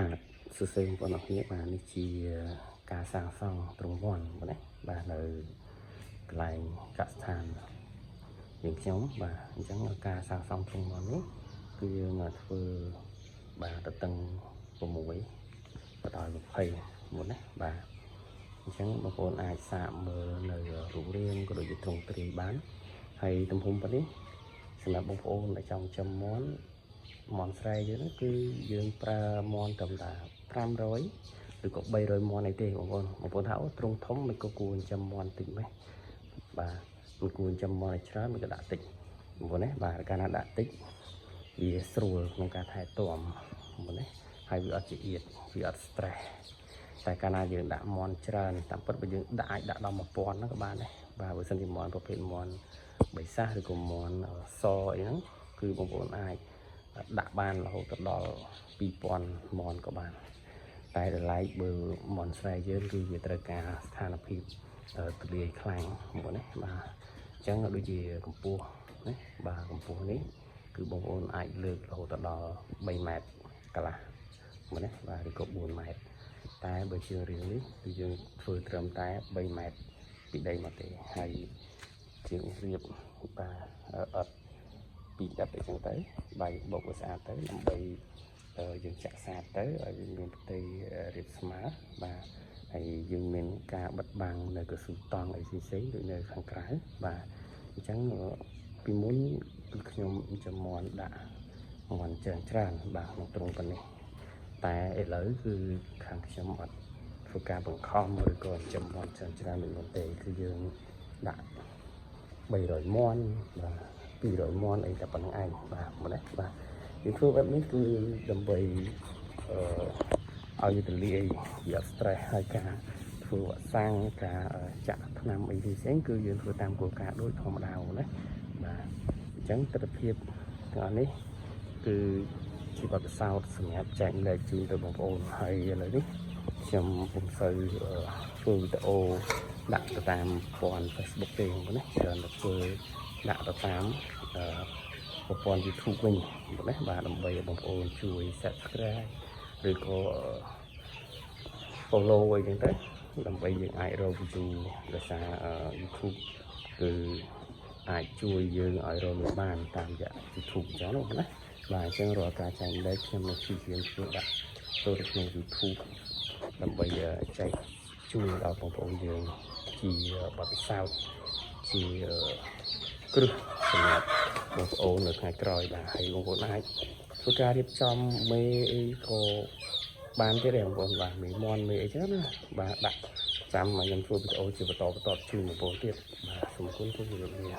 បាទសួស្តីបងប្អូនអរគ្នាបាទនេះជាការសាងសង់ទ្រង់វ័នណាបាទនៅកន្លែងកសិដ្ឋានយើងខ្ញុំបាទអញ្ចឹងការសាងសង់ទ្រង់វ័ននេះគឺយើងធ្វើបាទទៅតឹង6បដល់20មុនណាបាទអញ្ចឹងបងប្អូនអាចសាកមើលនៅរូបរាងក៏ដូចជាទ្រង់ទ្រាយបានហើយទំហំប៉ុណ្នេះសម្រាប់បងប្អូនដែលចង់ចំមាន់ស្រែយើងគឺយើងប្រើមាន់ត្រឹមតែ500ឬក៏300មាន់អីទេបងប្អូនថាអូទ្រង់ធំមិនក៏គួរចំមាន់តិចម៉េះបាទមិនគួរចំមាន់ឲ្យច្រើនមិនក៏ដាក់តិចបងប្អូនណាបាទកាលណាដាក់តិចវាស្រួលក្នុងការថែទាំបងប្អូនណាហើយវាអត់ជាអៀតវាអត់ stress តែកាលណាយើងដាក់មាន់ច្រើនតាមពិតបើយើងដាក់អាចដាក់ដល់1000ហ្នឹងក៏បានដែរបាទបើសិនជាមាន់ប្រភេទមាន់បិសាសឬក៏មាន់សអីហ្នឹងគឺបងប្អូនអាចដាក់បានរហូតដល់2000មាន់ក៏បានតែតម្លៃបើមាន់ស្រែយើងគឺវាត្រូវការស្ថានភាពទូលាយខ្លាំងបងប្អូនណាបាទអញ្ចឹងដូចជាកម្ពស់ណាបាទកម្ពស់នេះគឺបងប្អូនអាចលើករហូតដល់3ម៉ែត្រកន្លះបងប្អូនណាបាទឬក៏4ម៉ែត្រតែបើជើងរៀងនេះគឺយើងធ្វើត្រឹមតែ3ម៉ែត្រពីដីមកទេហើយជើងរៀបបាទអត់ពីដិតអីចឹងទៅបាយបុកឲ្យស្អាតទៅដើម្បីយើងចាក់សាតទៅឲ្យវាមានផ្ទៃរៀបស្មើបាទហើយយើងមានការបិទបាំងនៅកស៊ូតង់អីផ្សេងៗដូចនៅខាងក្រៅបាទអញ្ចឹងពីមុនគឺខ្ញុំចំមាន់ដាក់មាន់ច្រើនបាទក្នុងទ្រុងប៉ុណ្នេះតែឥឡូវគឺខាងខ្ញុំអត់ធ្វើការបង្ខំឬក៏ចំមាន់ច្រើនដូចមុនទេគឺយើងដាក់300មាន់បាទ200មាន់អីតែប៉ុណ្្នឹងឯងបាទមកនេះបាទយើងធ្វើបែបនេះគឺដើម្បីឲ្យវាទលាយវាអត់ stress ហើយការធ្វើវ៉ាក់សាំងការចាក់ថ្នាំអីផ្សេងគឺយើងធ្វើតាមគោលការណ៍ដូចធម្មតាណាបាទអញ្ចឹងទិដ្ឋភាពទាំងអស់នេះគឺជាបទពិសោធន៍សម្រាប់ចែកម្លែកជូនទៅបងប្អូនហើយឥឡូវនេះខ្ញុំពុំសូវធ្វើវីដេអូដាក់ទៅតាមព័ន្ធ Facebook ទេបងប្អូនណាច្រើនតែធ្វើដាក់ទៅតាមប្រព័ន្ធ YouTube វិញណាបាទដើម្បីឲ្យបងប្អូនជួយ Subscribe ឬក៏ Follow អីចឹងទៅដើម្បីយើងអាចរក view ដោយសារ YouTube គឺអាចជួយយើងឲ្យរកលុយបានតាមរយៈ YouTube អញ្ចឹងណាបាទអញ្ចឹងរាល់ការចែកម្លែកខ្ញុំនឹងព្យាយាមធ្វើដាក់ចូលទៅក្នុង YouTube ដើម្បីចែកជួយដល់បងប្អូនយើងជាបទពិសោធន៍ជាគ្រឹះសម្រាប់បងប្អូននៅថ្ងៃក្រោយបាទហើយបងប្អូនអាចធ្វើការរៀបចំមេអីក៏បានទៀតដែរបងប្អូនបាទមេមន់មេអីចឹងណាបាទដាក់ចាំមកខ្ញុំធ្វើវីដេអូជាបន្តជូនបងប្អូនទៀតបាទសូមអរគុណសូមជម្រាបលា